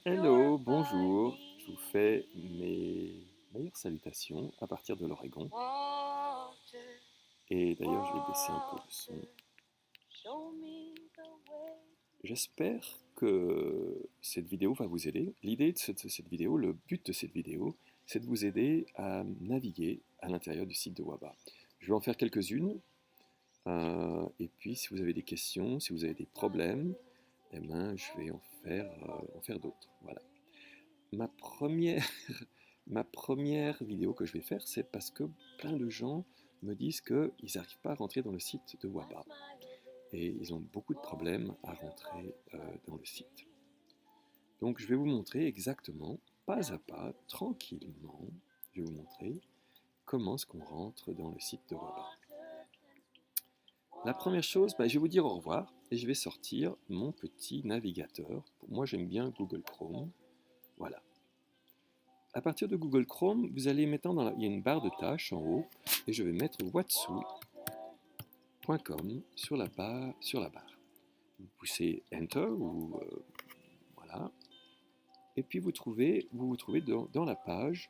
Hello, bonjour. Je vous fais mes meilleures salutations à partir de l'Oregon. Et d'ailleurs, je vais baisser un peu le son. J'espère que cette vidéo va vous aider. L'idée de cette vidéo, le but de cette vidéo, c'est de vous aider à naviguer à l'intérieur du site de WABA. Je vais en faire quelques-unes. Et puis, si vous avez des questions, si vous avez des problèmes, eh ben, je vais en faire d'autres. Voilà. Ma première, ma première vidéo que je vais faire, c'est parce que plein de gens me disent qu'ils n'arrivent pas à rentrer dans le site de WABA. Et ils ont beaucoup de problèmes à rentrer dans le site. Donc je vais vous montrer exactement, pas à pas, tranquillement, je vais vous montrer comment est-ce qu'on rentre dans le site de WABA. La première chose, je vais vous dire au revoir et je vais sortir mon petit navigateur. Moi j'aime bien Google Chrome. Voilà. À partir de Google Chrome, vous allez mettre il y a une barre de tâches en haut et je vais mettre watsu.com sur la barre. Vous poussez Enter ou voilà. Et puis vous vous trouvez dans la page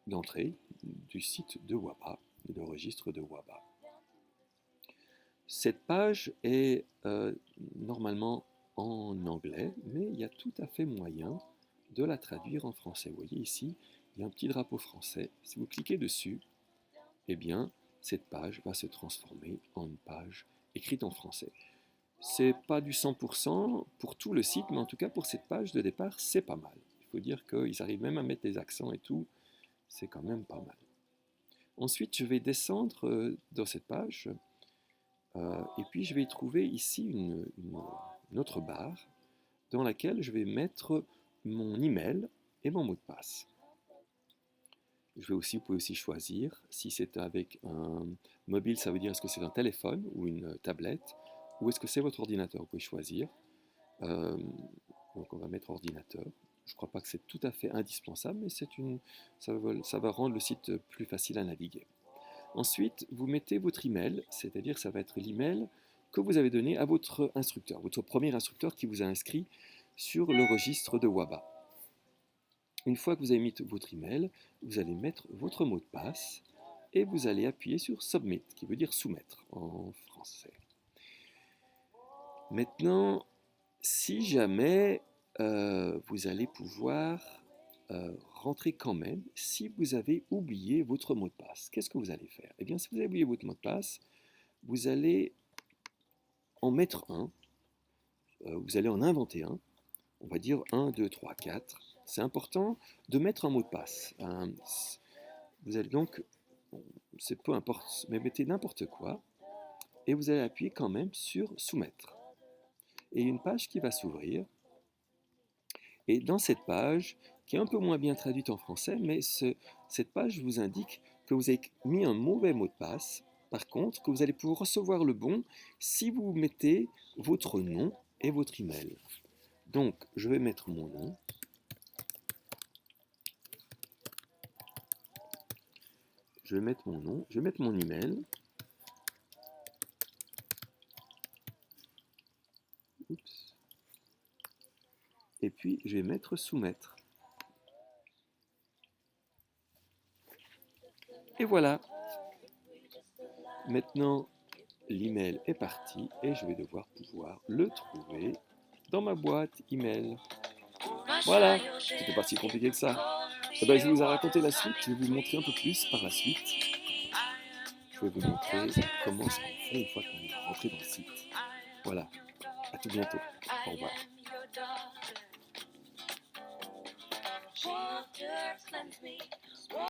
d'entrée du site de WABA, le registre de WABA. Cette page est normalement en anglais, mais il y a tout à fait moyen de la traduire en français. Vous voyez ici, il y a un petit drapeau français. Si vous cliquez dessus, eh bien, cette page va se transformer en une page écrite en français. C'est pas du 100% pour tout le site, mais en tout cas pour cette page de départ, c'est pas mal. Il faut dire qu'ils arrivent même à mettre des accents et tout, c'est quand même pas mal. Ensuite, je vais descendre dans cette page et puis je vais trouver ici une autre barre dans laquelle je vais mettre mon email et mon mot de passe. Vous pouvez aussi choisir si c'est avec un mobile, ça veut dire est-ce que c'est un téléphone ou une tablette, ou est-ce que c'est votre ordinateur. Vous pouvez choisir. Donc on va mettre ordinateur. Je ne crois pas que c'est tout à fait indispensable, mais ça va rendre le site plus facile à naviguer. Ensuite, vous mettez votre email, c'est-à-dire ça va être l'email que vous avez donné à votre instructeur, votre premier instructeur qui vous a inscrit sur le registre de WABA. Une fois que vous avez mis votre email, vous allez mettre votre mot de passe et vous allez appuyer sur Submit, qui veut dire soumettre en français. Maintenant, si jamais vous allez pouvoir rentrer quand même, si vous avez oublié votre mot de passe, qu'est-ce que vous allez faire? Eh bien, si vous avez oublié votre mot de passe, vous allez en mettre un, vous allez en inventer un, on va dire 1, 2, 3, 4. C'est important de mettre un mot de passe. Vous allez donc, c'est peu importe, mais mettez n'importe quoi, et vous allez appuyer quand même sur soumettre. Et une page qui va s'ouvrir. Et dans cette page, qui est un peu moins bien traduite en français, mais cette page vous indique que vous avez mis un mauvais mot de passe, par contre, que vous allez pouvoir recevoir le bon si vous mettez votre nom et votre email. Donc, je vais mettre mon nom. Je vais mettre mon nom, je vais mettre mon email. Oups. Et puis, je vais mettre soumettre. Et voilà. Maintenant, l'email est parti et je vais devoir pouvoir le trouver dans ma boîte email. Voilà, c'était pas si compliqué que ça. Eh ben, je vous ai raconté la suite, je vais vous montrer un peu plus par la suite. Je vais vous montrer comment est-ce qu'on fait une fois qu'on est rentré dans le site. Voilà, à tout bientôt. Au revoir.